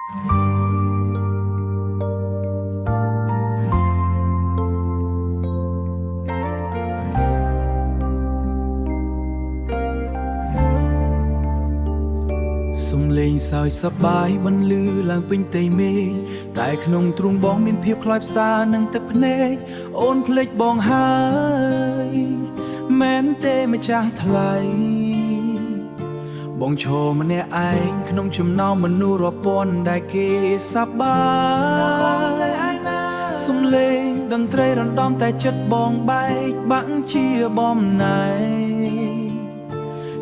សំលេងសើចសប្បាយបន្លឺឡើងពេញផ្ទៃមេឃតែក្នុងទ្រូងបងមានភាពខ្លោចផ្សានឹងទឹកភ្នែកអូនភ្លេចបងហើយមែនទេម្ចាស់ថ្លៃបងឈរម្នាក់ឯងក្នុងចំណោមមនុស្សរាប់ពាន់ដែលគេសប្បាយសំលេងតន្ត្រីរំដំតែចិត្តបងបែកបាក់ជាបំណែ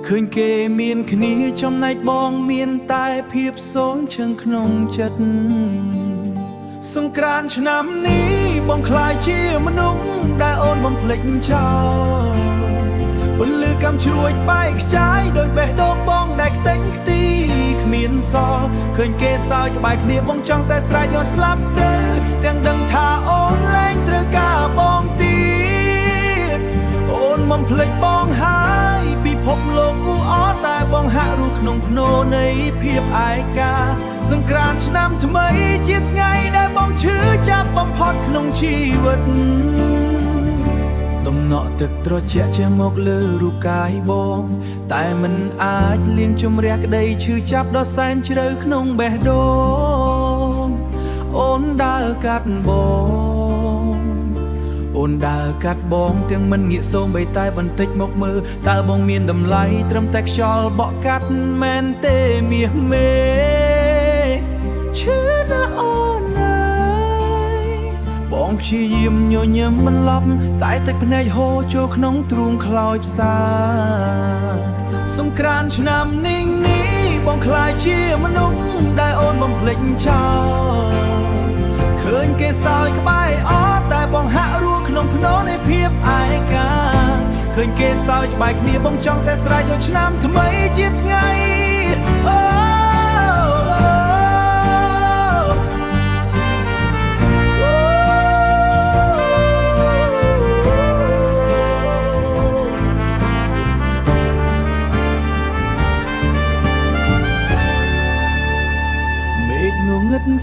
ឃើញគេមានគ្នាចំណែកបងមានតែភាពសូន្យឈឹងក្នុងចិត្តសង្ក្រាន្តឆ្នាំនេះបងខ្លាចជាមនុស្សដែលអូនបំភ្លេចចោលពន្លឺកាំជ្រួចបែកខ្ចាយដោយបេះដូងបងដែលខ្ទេចខ្ទីគ្មានសល់ឃើញគេសើចក្បែរគ្នាបងចង់តែស្រែកយកស្លាប់ទៅទាំងដឹងថាអូនលែងត្រូវការបងទៀតអូនបំភ្លេចបងហើយពិភពលោកអ៊ូអរតែបងហាក់រស់ក្នុងភ្នោនៃភាពឯកាសង្ក្រាន្តឆ្នាំថ្មីជាថ្ងៃដែលបងឈឺចាប់បំផុតក្នុងជីវិតតំណក់ទឹកត្រជាក់ជាមកលើរូបកាយបងតែមិនអាចលៀងជំរះក្តីឈឺចាប់ដ៏សែនជ្រៅក្នុងបេះដូងអូនដើរកាត់បងអូនដើរកាត់បងទាំងមិនងាកសូមបីតែបន្តិចមកមើលតើបងមានតម្លៃត្រឹមតែខ្យល់បក់កាត់មែនទេមាសមេឈឺណាស់អូនអើយបងព្យាយាមញញឹមបន្លប់តែទឹកភ្នែកហូរចូលក្នុងទ្រូងខ្លោចផ្សាសង្ក្រាន្តឆ្នាំនេះបងខ្លាចជាមនុស្សដែលអូនបំភ្លេចចោលឃើញគេសើចក្បែរអត់តែបងហាក់រស់ក្នុងភ្នោនៃភាពឯកាឃើញគេសើចក្បែរគ្នាបងចង់តែស្រែកយកឆ្នាំថ្មីជាថ្ងៃអូ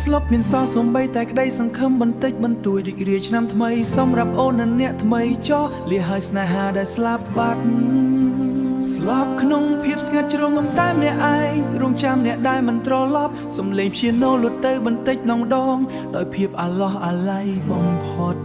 ស្លុបមានសល់សំបីតែក្តីសង្ឃឹមបន្តិចបន្តួចរីករាយឆ្នាំថ្មីសម្រាប់អូននិងអ្នកថ្មីចោះលាហើយស្នេហាដែលស្លាប់បាត់ស្លាប់ក្នុងភាពស្ងាត់ជ្រងំតែម្នាក់ឯងរងចាំអ្នកដែលមិនត្រឡប់សំលេងព្យាណូលុតទៅបន្តិចក្នុងដងដោយភាពអាឡោះអាល័យបំផុត